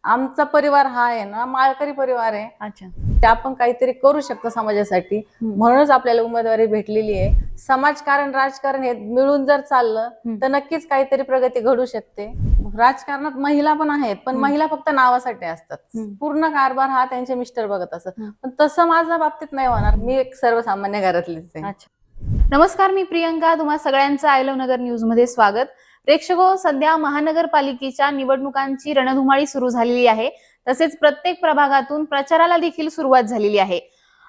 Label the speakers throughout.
Speaker 1: आमचा परिवार हा आहे ना माळकरी परिवार आहे.
Speaker 2: अच्छा.
Speaker 1: ते आपण काहीतरी करू शकतो समाजासाठी, म्हणूनच आपल्याला उमेदवारी भेटलेली आहे. समाजकारण राजकारण हे मिळून जर चाललं तर नक्कीच काहीतरी प्रगती घडू शकते. राजकारणात महिला पण आहेत, पण महिला फक्त नावासाठी असतात. पूर्ण कारभार हा त्यांचे मिस्टर बघत असतात. पण तसं माझ्या बाबतीत नाही होणार. मी एक सर्वसामान्य घरातलीच आहे.
Speaker 2: अच्छा. नमस्कार, मी प्रियंका. तुम्हा सगळ्यांचं आय लव्ह नगर न्यूज मध्ये स्वागत. प्रेक्षको, सध्या महानगरपालिकेच्या निवडणुकांची रणधुमाळी सुरू झालेली आहे. तसेच प्रत्येक प्रभागातून प्रचाराला देखील सुरुवात झालेली आहे.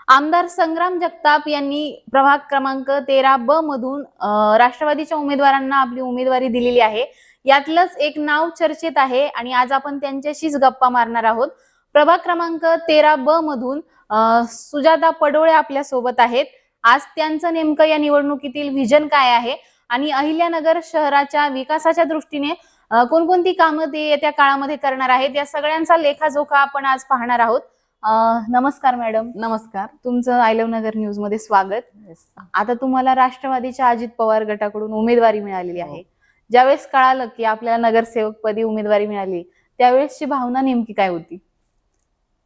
Speaker 2: आमदार संग्राम जगताप यांनी प्रभाग क्रमांक 13 ब मधून राष्ट्रवादीच्या उमेदवारांना आपली उमेदवारी दिलेली आहे. यातलंच एक नाव चर्चेत आहे आणि आज आपण त्यांच्याशीच गप्पा मारणार आहोत. प्रभाग क्रमांक 13 ब मधून सुजाता पडोळे आपल्या सोबत आहेत. आज त्यांचं नेमकं या निवडणुकीतील व्हिजन काय आहे आणि अहिल्यानगर शहराच्या विकासाच्या दृष्टीने कोणकोणती कामं ते येत्या काळामध्ये करणार आहेत, या सगळ्यांचा लेखाजोखा आपण आज पाहणार आहोत. नमस्कार मॅडम.
Speaker 1: नमस्कार.
Speaker 2: तुमचं आय लव्ह नगर न्यूज मध्ये स्वागत. आता तुम्हाला राष्ट्रवादीच्या अजित पवार गटाकडून उमेदवारी मिळालेली आहे. ज्यावेळेस कळालं की आपल्याला नगरसेवक पदी उमेदवारी मिळाली, त्यावेळेसची भावना नेमकी काय होती?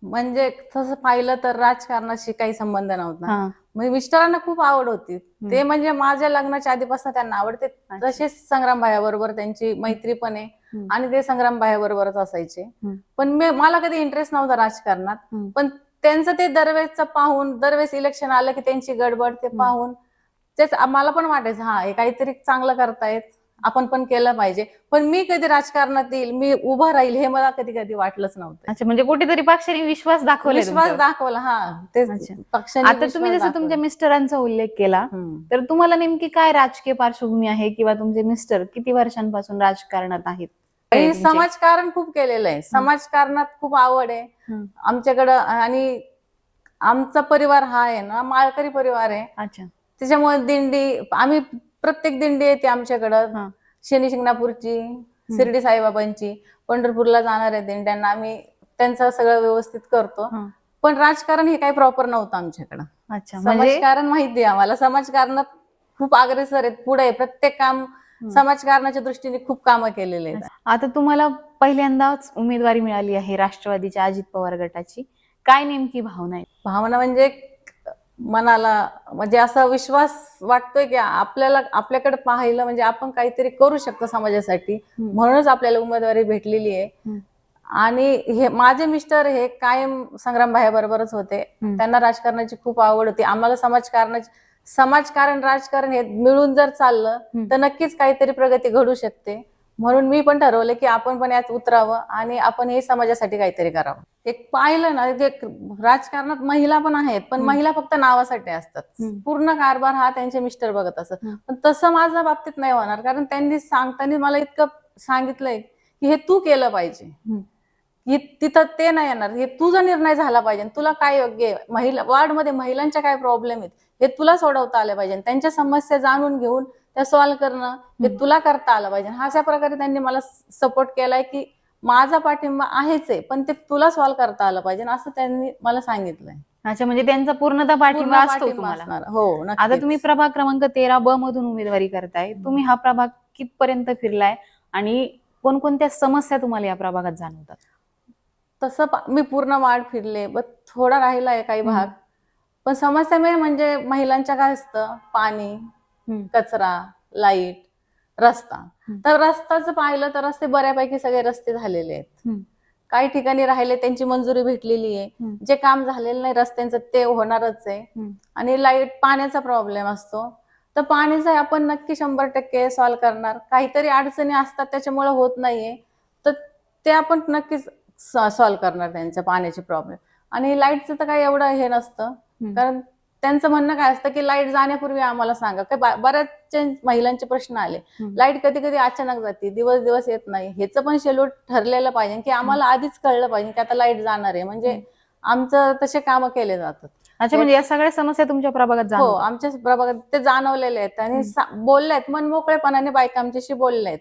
Speaker 1: म्हणजे तसं पाहिलं तर राजकारणाशी काही संबंध नव्हता. म्हणजे मिस्टरांना खूप आवड होती. ते म्हणजे माझ्या लग्नाच्या आधीपासून त्यांना आवडते. तसेच संग्राम भाया बरोबर त्यांची मैत्री पण आहे आणि ते संग्राम भाया बरोबरच असायचे. पण मला कधी इंटरेस्ट नव्हता राजकारणात. पण त्यांचं ते दरवेळेसचं पाहून, दरवेळेस इलेक्शन आलं की त्यांची गडबड ते पाहून तेच मला पण वाटायचं, हा हे काहीतरी चांगलं करतायत, आपण पण केलं पाहिजे. पण मी कधी राजकारणात येईल, मी उभा राहील, हे मला कधी कधी वाटलंच नव्हतं.
Speaker 2: अच्छा, म्हणजे कुठेतरी पक्षाने विश्वास दाखवला.
Speaker 1: विश्वास दाखवला. हा तेच पक्षाने.
Speaker 2: आता तुम्ही जसं तुमच्या मिस्टरांचा उल्लेख केला, तर तुम्हाला नेमकी काय राजकीय पार्श्वभूमी आहे किंवा तुमचे मिस्टर किती वर्षांपासून राजकारणात आहेत?
Speaker 1: समाजकारण खूप केलेलं आहे. समाजकारणात खूप आवड आहे आमच्याकडं. आणि आमचा परिवार हा आहे ना माळकरी परिवार आहे.
Speaker 2: अच्छा.
Speaker 1: त्याच्यामुळे दिंडी, आम्ही प्रत्येक दिंडी येते आमच्याकडं. शनी शिंगणापूरची, शिर्डी साईबाबांची, पंढरपूरला जाणाऱ्या दिंड्यांना आम्ही त्यांचं सगळं व्यवस्थित करतो. पण राजकारण हे काही प्रॉपर नव्हतं आमच्याकडं.
Speaker 2: अच्छा.
Speaker 1: समाजकारण माहिती आहे आम्हाला. समाजकारणात खूप अग्रेसर आहेत, पुढे प्रत्येक काम समाजकारणाच्या दृष्टीने खूप कामं केलेले आहेत.
Speaker 2: आता तुम्हाला पहिल्यांदाच उमेदवारी मिळाली आहे राष्ट्रवादीच्या अजित पवार गटाची. काय नेमकी भावना आहे?
Speaker 1: भावना म्हणजे मनाला म्हणजे असा विश्वास वाटतोय की आपल्याकडे पाहिलं म्हणजे आपण काहीतरी करू शकतो समाजासाठी, म्हणूनच आपल्याला उमेदवारी भेटलेली आहे. आणि हे माझे मिस्टर हे कायम संग्राम भाया बरोबरच होते. त्यांना राजकारणाची खूप आवड होती. आम्हाला समाजकारण राजकारण हे मिळून जर चाललं तर नक्कीच काहीतरी प्रगती घडू शकते. म्हणून मी पण ठरवलं की आपण पण यात उतरावं आणि आपण हे समाजासाठी काहीतरी करावं. एक पाहिलं ना, राजकारणात महिला पण आहेत, पण महिला फक्त नावासाठी असतात. पूर्ण कारभार हा त्यांचे मिस्टर बघत असतात. पण तसं माझ्या बाबतीत नाही होणार. कारण त्यांनी सांगताना मला इतकं सांगितलंय की हे तू केलं पाहिजे, तिथं ते नाही येणार, हे तुझा निर्णय झाला पाहिजे. तुला काय योग्य आहे, महिला वार्डमध्ये महिलांच्या काय प्रॉब्लेम आहेत हे तुला सोडवता आले पाहिजे. त्यांच्या समस्या जाणून घेऊन त्या सॉल्व्ह करणं हे तुला करता आलं पाहिजे. अशा प्रकारे त्यांनी मला सपोर्ट केलाय की माझा पाठिंबा आहेच आहे, पण ते तुला सॉल्व्ह करता आलं पाहिजे असं त्यांनी मला सांगितलंय.
Speaker 2: अच्छा, म्हणजे त्यांचा पूर्णतः पाठिंबा असतो तुम्हाला.
Speaker 1: हो.
Speaker 2: आता तुम्ही प्रभाग क्रमांक 13 ब मधून उमेदवारी करताय. तुम्ही हा प्रभाग कितपर्यंत फिरलाय आणि कोणकोणत्या समस्या तुम्हाला या प्रभागात जाणवतात?
Speaker 1: तसं मी पूर्ण वार्ड फिरले, पण थोडा राहिलाय काही भाग. पण समस्या मेन म्हणजे महिलांच्या काय असतं, पाणी, कचरा, लाईट, रस्ता. तर रस्त्याचं पाहिलं तर रस्ते बऱ्यापैकी सगळे रस्ते झालेले आहेत. काही ठिकाणी राहिले त्यांची मंजुरी भेटलेली आहे. जे काम झालेलं नाही रस्त्यांचं ते होणारच आहे. आणि लाईट, पाण्याचा प्रॉब्लेम असतो. तर पाण्याचा आपण नक्की 100% सॉल्व्ह करणार. काहीतरी अडचणी असतात त्याच्यामुळे होत नाहीये, तर ते आपण नक्कीच सॉल्व्ह करणार त्यांच्या पाण्याचे प्रॉब्लेम. आणि लाईटचं तर काही एवढं हे नसतं, कारण त्यांचं म्हणणं काय असतं की लाईट जाण्यापूर्वी आम्हाला सांगा. काही बऱ्याच महिलांचे प्रश्न आले, लाईट कधी कधी अचानक जाते, दिवस दिवस येत नाही. ह्याचं पण शेड्यूल ठरलेलं पाहिजे की आम्हाला आधीच कळलं पाहिजे की आता लाईट जाणार आहे. म्हणजे आमचं तसे कामं केले जातात.
Speaker 2: अच्छा, म्हणजे या सगळ्या समस्या तुमच्या प्रभागात जाणवतात?
Speaker 1: हो, आमच्या प्रभागात ते जाणवलेले आहेत आणि बोललेत, मन मोकळेपणाने बायका आमच्याशी बोललेत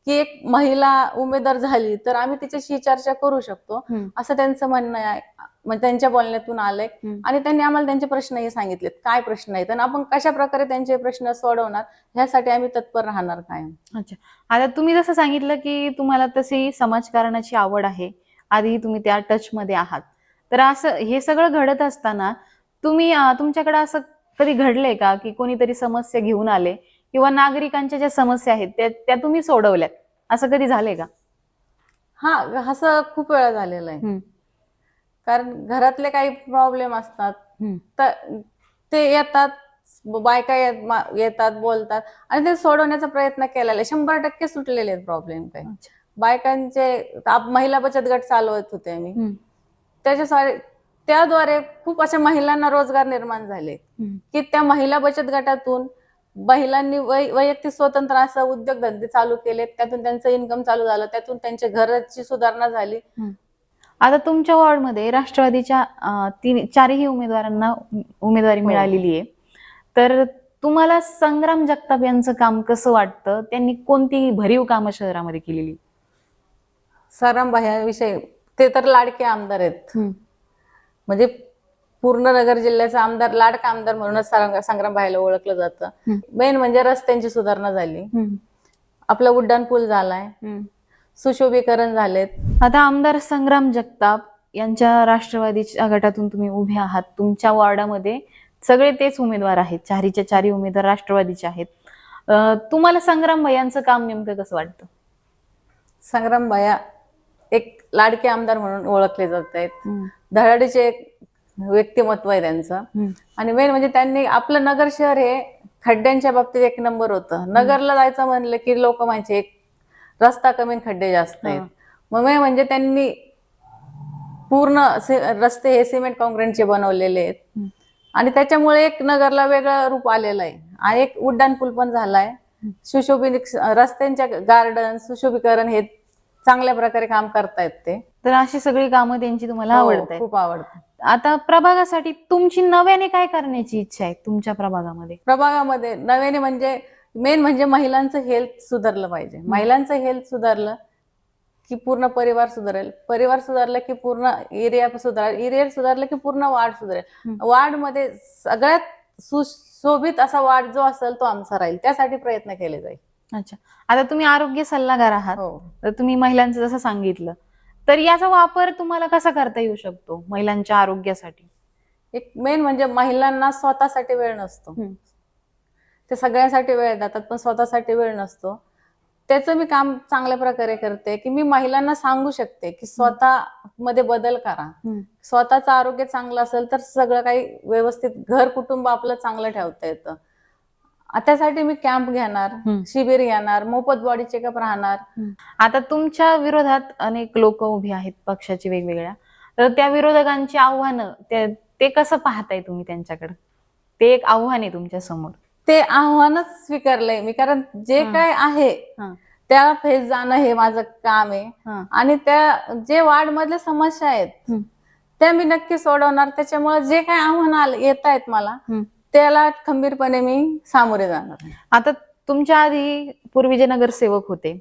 Speaker 1: की एक महिला उमेदवार झाली तर आम्ही तिच्याशी चर्चा करू शकतो, असं त्यांचं म्हणणं आहे. म्हणजे त्यांच्या बोलण्यातून आलंय. आणि त्यांनी आम्हाला त्यांचे प्रश्नही सांगितलेत, काय प्रश्न आहेत आणि आपण कशा प्रकारे त्यांचे प्रश्न सोडवणार ह्यासाठी आम्ही तत्पर राहणार कायम.
Speaker 2: अच्छा, आता तुम्ही जसं सांगितलं की तुम्हाला तशी समाजकारणाची आवड आहे आधीही तुम्ही त्या टच मध्ये आहात. तर असं हे सगळं घडत असताना तुम्ही तुमच्याकडे असं कधी घडलंय का की कोणीतरी समस्या घेऊन आले किंवा नागरिकांच्या ज्या समस्या आहेत त्या तुम्ही सोडवल्यात, असं कधी झालंय का?
Speaker 1: हा, असं खूप वेळा झालेलं आहे.
Speaker 2: हम्म,
Speaker 1: कारण घरातले काही प्रॉब्लेम असतात
Speaker 2: हम्म,
Speaker 1: तर ते येतात, बायका येतात, बोलतात आणि ते सोडवण्याचा प्रयत्न केलेला आहे. 100% सुटलेले आहेत प्रॉब्लेम काही.
Speaker 2: अच्छा.
Speaker 1: बायकांचे महिला बचत गट चालवत होते मी.
Speaker 2: हम्म,
Speaker 1: त्याद्वारे खूप अशा महिलांना रोजगार निर्माण झाले
Speaker 2: हम्म,
Speaker 1: की त्या महिला बचत गटातून महिलांनी वैयक्तिक स्वतंत्र असं उद्योगधंदे चालू केलेत. त्यातून त्यांचं इन्कम चालू झालं, त्यातून त्यांच्या घराची सुधारणा झाली.
Speaker 2: हम्म. आता तुमच्या वॉर्डमध्ये राष्ट्रवादीच्या चारही उमेदवारांना उमेदवारी
Speaker 1: हो.
Speaker 2: मिळालेली आहे. तर तुम्हाला संग्राम जगताप यांचं काम कसं वाटतं? त्यांनी कोणती भरीव कामं शहरामध्ये केलेली?
Speaker 1: विषय ते तर लाडके आमदार आहेत. म्हणजे पूर्ण नगर जिल्ह्याचा आमदार, लाडका आमदार म्हणूनच संग्राम भाईला ओळखलं जातं. मेन म्हणजे रस्त्यांची सुधारणा झाली, आपला उड्डाण पूल झालाय, सुशोभीकरण झालेत.
Speaker 2: आता आमदार संग्राम जगताप यांच्या राष्ट्रवादीच्या गटातून तुम्ही उभे आहात. तुमच्या वॉर्डामध्ये सगळे तेच उमेदवार आहेत, चारीच्या चारी उमेदवार राष्ट्रवादीचे आहेत. तुम्हाला संग्राम भाई यांचं काम नेमकं कसं वाटतं?
Speaker 1: संग्राम भैया एक लाडके आमदार म्हणून ओळखले जात आहेत. धडाडीचे एक व्यक्तिमत्व आहे त्यांचं. आणि मेन म्हणजे त्यांनी आपलं नगर शहर हे खड्ड्यांच्या बाबतीत एक नंबर होतं. नगरला जायचं म्हणलं की लोक म्हणजे एक रस्ता कमी, खड्डे जास्त आहेत. मग मेन म्हणजे त्यांनी पूर्ण रस्ते हे सिमेंट काँक्रीटचे बनवलेले आहेत आणि त्याच्यामुळे एक नगरला वेगळं रूप आलेलं आहे. आणि एक उड्डाण पूल पण झालाय. रस्त्यांच्या गार्डन सुशोभीकरण हे चांगल्या प्रकारे काम करतायत ते.
Speaker 2: तर अशी सगळी कामं त्यांची तुम्हाला आवडतात?
Speaker 1: खूप आवडतात.
Speaker 2: आता प्रभागासाठी तुमची नव्याने काय करण्याची इच्छा आहे तुमच्या प्रभागामध्ये?
Speaker 1: प्रभागामध्ये नव्याने म्हणजे मेन म्हणजे महिलांचं हेल्थ सुधारलं पाहिजे. महिलांचं हेल्थ सुधारलं की पूर्ण परिवार सुधारेल, परिवार सुधारलं की पूर्ण एरिया सुधारेल, एरिया सुधारलं की पूर्ण वार्ड सुधारेल. वार्डमध्ये सगळ्यात सुशोभित असा वार्ड जो असेल तो आमचा राहील, त्यासाठी प्रयत्न केले जाईल.
Speaker 2: अच्छा. आता तुम्ही आरोग्य सल्लागार आहात, तर तुम्ही महिलांचं जसं सांगितलं, तर याचा वापर तुम्हाला कसा करता येऊ शकतो महिलांच्या आरोग्यासाठी?
Speaker 1: एक मेन म्हणजे महिलांना स्वतःसाठी वेळ नसतो. ते सगळ्यांसाठी वेळ देतात पण स्वतःसाठी वेळ नसतो. त्याचं मी काम चांगल्या प्रकारे करते की मी महिलांना सांगू शकते की स्वतः मध्ये बदल करा. स्वतःचं आरोग्य चांगलं असेल तर सगळं काही व्यवस्थित घर कुटुंब आपलं चांगलं ठेवता येतं. त्यासाठी मी कॅम्प घेणार, शिबिर घेणार, मोफत बॉडी चेकअप राहणार.
Speaker 2: आता तुमच्या विरोधात अनेक लोक उभी आहेत पक्षाची वेगवेगळ्या, तर त्या विरोधकांची आव्हानं ते कसं पाहताय तुम्ही त्यांच्याकडे? ते एक आव्हान आहे तुमच्या समोर.
Speaker 1: ते आव्हानच स्वीकारलंय मी, कारण जे काय आहे त्याला फेस जाणं हे माझं काम आहे. आणि त्या जे वार्ड मधल्या समस्या आहेत त्या मी नक्की सोडवणार. त्याच्यामुळे जे काय आव्हान येत आहेत मला त्याला खंबीरपणे मी सामोरे जाणार.
Speaker 2: आता तुमच्या आधी पूर्वी जे नगरसेवक होते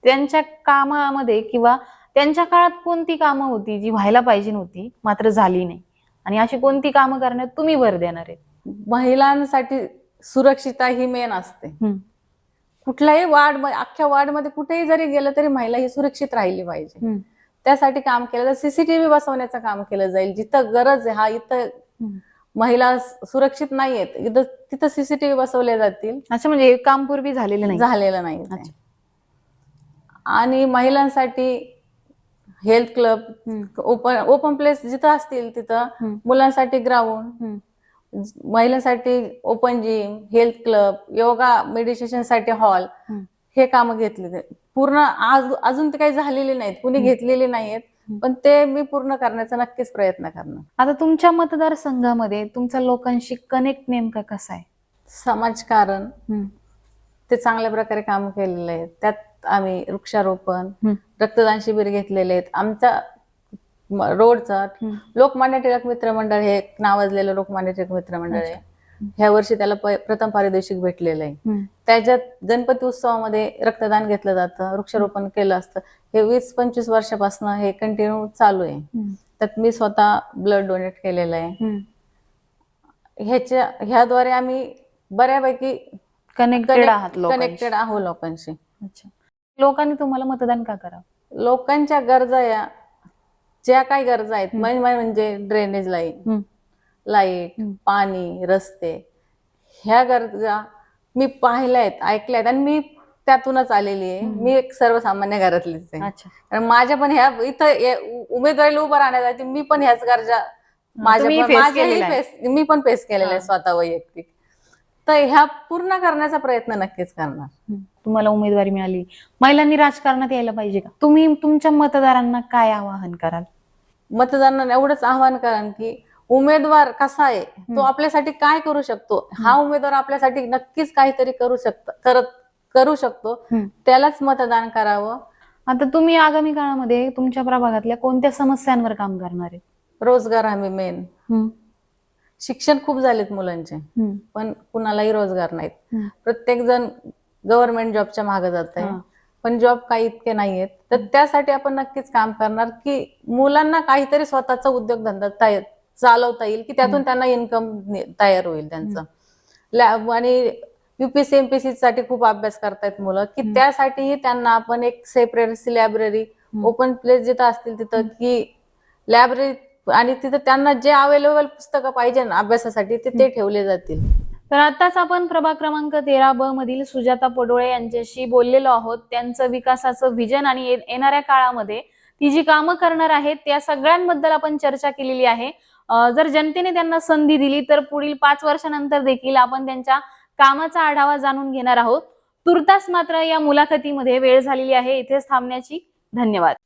Speaker 2: त्यांच्या कामामध्ये किंवा त्यांच्या काळात कोणती कामं होती जी व्हायला पाहिजे नव्हती मात्र झाली नाही, आणि अशी कोणती कामं करण्यात तुम्ही भर देणार आहे?
Speaker 1: महिलांसाठी सुरक्षितता ही मेन असते. कुठल्याही वार्ड, अख्ख्या वार्ड मध्ये कुठेही जरी गेलं तरी महिला ही सुरक्षित राहिली पाहिजे. त्यासाठी काम केलं तर सीसीटीव्ही बसवण्याचं काम केलं जाईल. जिथं गरज आहे, इथं महिला सुरक्षित नाहीयेत तिथं सीसीटीव्ही बसवले जातील.
Speaker 2: अच्छा, म्हणजे काम पूर्वी झालेलं
Speaker 1: नाही. आणि महिलांसाठी हेल्थ क्लब, ओपन प्लेस जिथं असतील तिथं, मुलांसाठी ग्राउंड, महिलांसाठी open gym, health club, yoga meditation साठी हॉल, हे काम घेतले. पूर्ण अजून ते काही झालेले नाहीत, कुणी घेतलेले नाहीत, पण ते मी पूर्ण करण्याचा नक्कीच प्रयत्न करणार.
Speaker 2: आता तुमच्या मतदारसंघामध्ये तुमचा लोकांशी कनेक्ट नेमका कसा आहे?
Speaker 1: समाजकारण ते चांगल्या प्रकारे काम केलेलं आहे. त्यात आम्ही वृक्षारोपण, रक्तदान शिबिर घेतलेले आहेत. आमच्या रोडचा लोकमान्य टिळक मित्र मंडळ हे एक नावाजलेलं लोकमान्य टिळक मित्र मंडळ आहे. ह्या वर्षी त्याला प्रथम पारितोषिक भेटलेलं आहे. त्याच्यात गणपती उत्सवामध्ये रक्तदान घेतलं जातं, वृक्षारोपण केलं असतं. हे 20-25 वर्षापासून हे कंटिन्यू चालू आहे. त्यात मी स्वतः ब्लड डोनेट केलेलं आहे. ह्याद्वारे आम्ही बऱ्यापैकी
Speaker 2: कनेक्टेड
Speaker 1: आहोत लोकांशी.
Speaker 2: अच्छा, लोकांनी तुम्हाला मतदान का करावं?
Speaker 1: लोकांच्या गरजा या ज्या काही गरजा आहेत म्हणजे ड्रेनेज लाईन, लाईट, पाणी, रस्ते, ह्या गरजा मी पाहिल्या आहेत, ऐकल्या आहेत आणि मी त्यातूनच आलेली आहे. मी एक सर्वसामान्य घरातलीच आहे.
Speaker 2: अच्छा.
Speaker 1: कारण माझ्या पण ह्या इथं उमेदवारीला उभं राहण्यासाठी मी पण ह्याच गरजा
Speaker 2: तुम्ही face केलेल्या आहे.
Speaker 1: मी पण फेस केलेल्या आहे स्वतः वैयक्तिक. तर ह्या पूर्ण करण्याचा प्रयत्न नक्कीच करणार.
Speaker 2: तुम्हाला उमेदवारी मिळाली, महिलांनी राजकारणात यायला पाहिजे का? तुम्ही तुमच्या मतदारांना काय आवाहन कराल?
Speaker 1: मतदारांना एवढंच आवाहन करा की उमेदवार कसा आहे, तो आपल्यासाठी काय करू शकतो, हा उमेदवार आपल्यासाठी नक्कीच काहीतरी करू शकतो, त्यालाच मतदान करावं.
Speaker 2: आता तुम्ही आगामी काळामध्ये तुमच्या प्रभागातल्या कोणत्या समस्यांवर काम करणार आहे?
Speaker 1: रोजगार हमी मेन. शिक्षण खूप झालेत मुलांचे, पण कुणालाही रोजगार नाहीत. प्रत्येक जण गव्हर्नमेंट जॉबच्या मागे जात आहे, पण जॉब काही इतके नाहीयेत. तर त्यासाठी आपण नक्कीच काम करणार की मुलांना काहीतरी स्वतःचा उद्योगधंदा चालवता येईल, की त्यातून त्यांना इन्कम तयार होईल त्यांचं. आणि UPSC MPSC साठी खूप अभ्यास करतायत मुलं, की त्यासाठीही त्यांना आपण एक सेपरेट लायब्ररी, ओपन प्लेस जिथं असतील तिथं, की लायब्ररी आणि तिथं त्यांना जे अवेलेबल पुस्तकं पाहिजे ना अभ्यासासाठी ते ठेवले जातील.
Speaker 2: तर आताच आपण प्रभाग क्रमांक 13B मधील सुजाता पडोळे यांच्याशी बोललेलो आहोत. त्यांचं विकासाचं विजन आणि येणाऱ्या काळामध्ये ती जी कामं करणार आहेत त्या सगळ्यांबद्दल आपण चर्चा केलेली आहे. जर जनतेने त्यांना संधी दिली तर पुढील 5 वर्षानंतर देखील आपण त्यांच्या कामाचा आढावा जाणून घेणार आहोत. तुर्तास मात्र या मुलाखतीमध्ये वेळ झालेली आहे इथेच थांबण्याची. धन्यवाद.